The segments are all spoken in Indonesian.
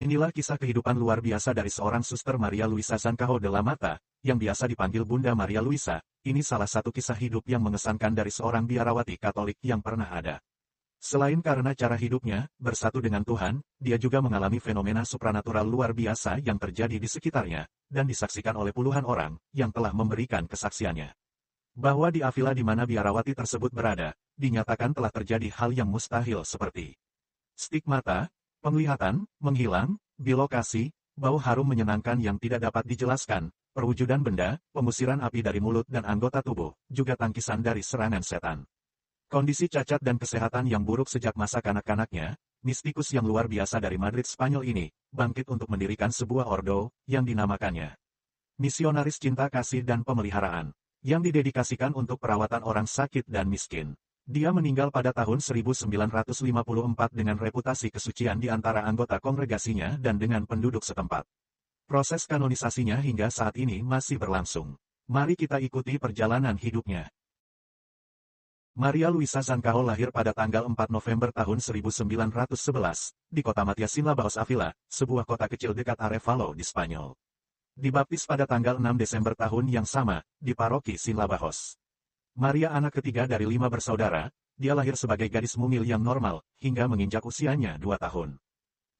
Inilah kisah kehidupan luar biasa dari seorang Suster Maria Luisa Zancajo de la Mata, yang biasa dipanggil Bunda Maria Luisa. Ini salah satu kisah hidup yang mengesankan dari seorang biarawati Katolik yang pernah ada. Selain karena cara hidupnya, bersatu dengan Tuhan, dia juga mengalami fenomena supranatural luar biasa yang terjadi di sekitarnya, dan disaksikan oleh puluhan orang, yang telah memberikan kesaksiannya. Bahwa di Avila di mana biarawati tersebut berada, dinyatakan telah terjadi hal yang mustahil seperti stigmata, penglihatan, menghilang, bilokasi, bau harum menyenangkan yang tidak dapat dijelaskan, perwujudan benda, pengusiran api dari mulut dan anggota tubuh, juga tangkisan dari serangan setan. Kondisi cacat dan kesehatan yang buruk sejak masa kanak-kanaknya, mistikus yang luar biasa dari Madrid Spanyol ini, bangkit untuk mendirikan sebuah ordo, yang dinamakannya Misionaris Cinta Kasih dan Pemeliharaan, yang didedikasikan untuk perawatan orang sakit dan miskin. Dia meninggal pada tahun 1954 dengan reputasi kesucian di antara anggota kongregasinya dan dengan penduduk setempat. Proses kanonisasinya hingga saat ini masih berlangsung. Mari kita ikuti perjalanan hidupnya. Maria Luisa Zancajo lahir pada tanggal 4 November tahun 1911, di kota Matiasinlabajos Avila, sebuah kota kecil dekat Arevalo di Spanyol. Dibaptis pada tanggal 6 Desember tahun yang sama, di paroki Sinlabajos. Maria anak ketiga dari 5 bersaudara, dia lahir sebagai gadis mungil yang normal, hingga menginjak usianya 2 tahun.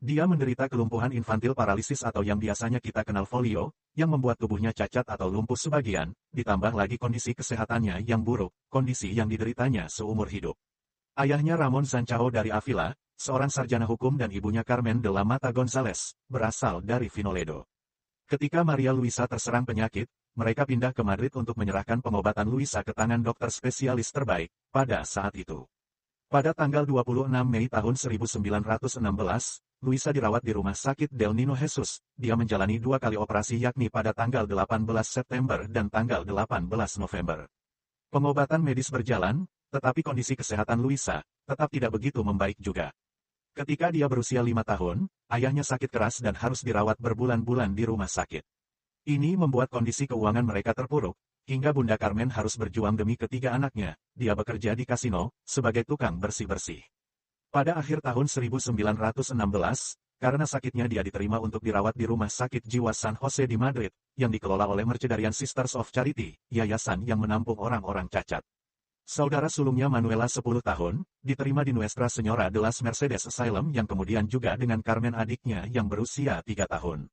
Dia menderita kelumpuhan infantil paralisis atau yang biasanya kita kenal polio, yang membuat tubuhnya cacat atau lumpuh sebagian, ditambah lagi kondisi kesehatannya yang buruk, kondisi yang dideritanya seumur hidup. Ayahnya Ramon Zancajo dari Avila, seorang sarjana hukum dan ibunya Carmen de la Mata González, berasal dari Vinoledo. Ketika Maria Luisa terserang penyakit, mereka pindah ke Madrid untuk menyerahkan pengobatan Luisa ke tangan dokter spesialis terbaik, pada saat itu. Pada tanggal 26 Mei tahun 1916, Luisa dirawat di Rumah Sakit Del Niño Jesús. Dia menjalani 2 kali operasi yakni pada tanggal 18 September dan tanggal 18 November. Pengobatan medis berjalan, tetapi kondisi kesehatan Luisa tetap tidak begitu membaik juga. Ketika dia berusia 5 tahun, ayahnya sakit keras dan harus dirawat berbulan-bulan di rumah sakit. Ini membuat kondisi keuangan mereka terpuruk, hingga Bunda Carmen harus berjuang demi ketiga anaknya. Dia bekerja di kasino, sebagai tukang bersih-bersih. Pada akhir tahun 1916, karena sakitnya dia diterima untuk dirawat di Rumah Sakit Jiwa San Jose di Madrid, yang dikelola oleh Mercedarian Sisters of Charity, yayasan yang menampung orang-orang cacat. Saudara sulungnya Manuela 10 tahun, diterima di Nuestra Señora de las Mercedes Asylum yang kemudian juga dengan Carmen adiknya yang berusia 3 tahun.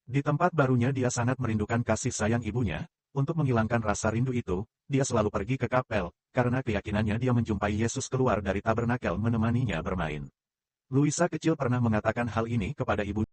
Di tempat barunya dia sangat merindukan kasih sayang ibunya. Untuk menghilangkan rasa rindu itu, dia selalu pergi ke kapel, karena keyakinannya dia menjumpai Yesus keluar dari tabernakel menemaninya bermain. Luisa kecil pernah mengatakan hal ini kepada ibu.